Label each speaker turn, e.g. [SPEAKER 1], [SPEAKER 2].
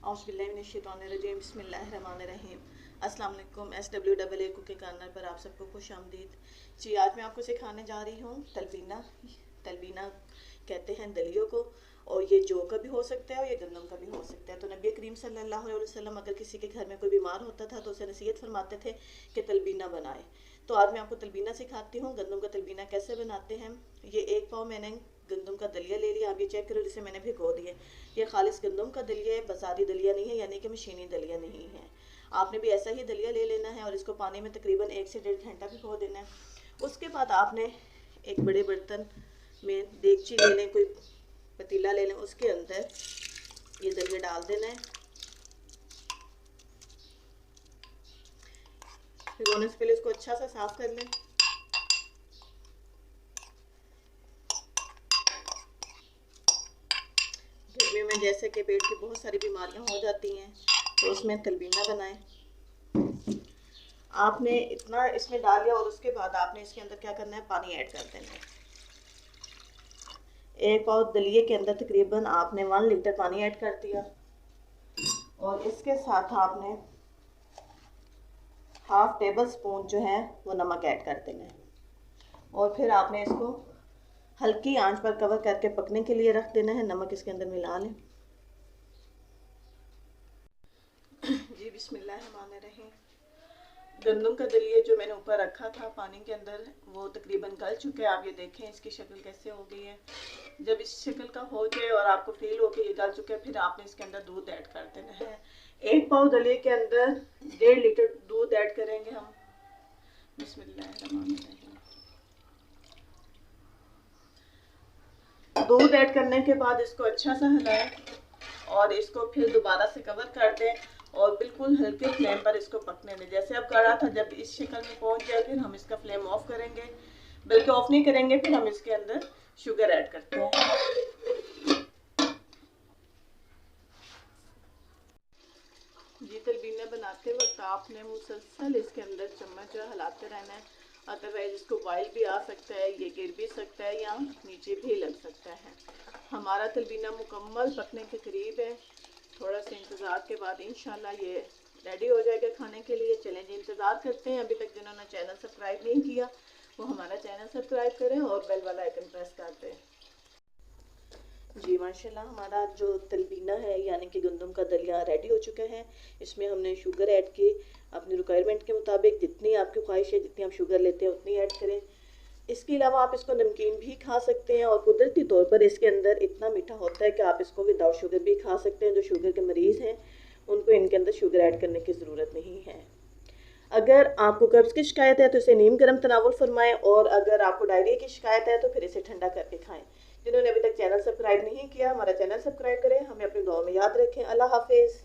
[SPEAKER 1] औज़ुबिल्लाहिमिनश्शैतानिर्रजीम बिस्मिल्लाहिर्रहमानिर्रहीम। अस्सलाम वालेकुम। SWAA कुकिंग कॉर्नर पर आप सबको खुश आमदीद। जी, आज मैं आपको सिखाने जा रही हूँ तलबीना। तलबीना कहते हैं दलियों को, और ये जौ का भी हो सकता है और ये गंदम का भी हो सकता है। तो नबी करीम सल्लल्लाहु अलैहि वसल्लम अगर किसी के घर में कोई बीमार होता था तो उसे नसीहत फरमाते थे कि तलबीना बनाए। तो आज मैं आपको तलबीना सिखाती हूँ। गंदम का तलबीना कैसे बनाते हैं। ये 1 पाव मैंने गंदम का दलिया ले लिया। आप ये चेक करो, जिसे मैंने भिगो दिए। ये खालिस गंदम का दलिया है, बाजारी दलिया नहीं है, यानी कि मशीनी दलिया नहीं है। आपने भी ऐसा ही दलिया ले लेना है और इसको पानी में तकरीबन 1 से 1.5 घंटा भिगो देना है। उसके बाद आपने एक बड़े बर्तन में देगची ले लें, कोई पतीला ले लें, उसके अंदर ये दलिया डाल देना है। भिगोने से पहले इसको अच्छा सा साफ कर लें। गर्मी में जैसे कि पेट की बहुत सारी बीमारियां हो जाती हैं, तो उसमें तलबीना बनाएं। आपने इतना इसमें डाल दिया और उसके बाद आपने इसके अंदर क्या करना है, पानी ऐड कर देना है। 1 पाव दलिए के अंदर तकरीबन आपने 1 लीटर पानी ऐड कर दिया, और इसके साथ आपने ½ टेबल स्पून जो है वो नमक ऐड कर देना है। और फिर आपने इसको हल्की आंच पर कवर करके पकने के लिए रख देना है। नमक इसके अंदर मिला लें। जी, बिस्मिल्लाहिर्रहमानिर्रहीम। गंदम का दलिया जो मैंने ऊपर रखा था पानी के अंदर, वो तकरीबन गल चुका है। आप ये देखें इसकी शक्ल कैसे हो गई है। जब इस शक्ल का हो जाए और आपको फील हो कि ये गल चुका है, फिर आपने इसके अंदर दूध ऐड कर देना है। 1 पाव दलिए के अंदर 1.5 लीटर दूध ऐड करेंगे हम। बिस्मिल्लाहिर्रहमानिर्रहीम। दूध ऐड करने के बाद इसको अच्छा सा हिलाएं और इसको फिर दोबारा से कवर कर दें और बिल्कुल हल्के फ्लेम पर इसको पकने दें। जैसे अब गाढ़ा था, जब इस शक्ल में पहुंच जाए फिर हम इसका फ्लेम ऑफ करेंगे, बल्कि ऑफ नहीं करेंगे, फिर हम इसके अंदर शुगर ऐड करते हैं। जी, तलबीना बनाते वक्त आपने मुसलसल इसके अंदर चम्मच हिलाते रहना है, अदरवाइज इसको बॉयल भी आ सकता है, ये गिर भी सकता है या नीचे भी लग सकता है। हमारा तलबीना मुकम्मल पकने के करीब है। थोड़ा सा इंतज़ार के बाद इंशाल्लाह ये रेडी हो जाएगा खाने के लिए। चलें जी, इंतज़ार करते हैं। अभी तक जिन्होंने चैनल सब्सक्राइब नहीं किया वो हमारा चैनल सब्सक्राइब करें और बेल वाला आइकन प्रेस कर दें। जी, माशाल्लाह हमारा जो तलबीना है यानी कि गंदम का दलिया रेडी हो चुका है। इसमें हमने शुगर ऐड की। अपनी रिक्वायरमेंट के मुताबिक जितनी आपकी ख्वाहिश है, जितनी आप शुगर लेते हैं उतनी ऐड करें। इसके अलावा आप इसको नमकीन भी खा सकते हैं, और कुदरती तौर पर इसके अंदर इतना मीठा होता है कि आप इसको विदाउट शुगर भी खा सकते हैं। जो शुगर के मरीज़ हैं उनको इनके अंदर शुगर ऐड करने की ज़रूरत नहीं है। अगर आपको कब्ज़ की शिकायत है तो इसे नीम गर्म तनावुल फरमाएं, और अगर आपको डायरिया की शिकायत है तो फिर इसे ठंडा करके खाएं। जिन्होंने अभी तक चैनल सब्सक्राइब नहीं किया, हमारा चैनल सब्सक्राइब करें। हमें अपनी दुआ में याद रखें। अल्लाह हाफिज़।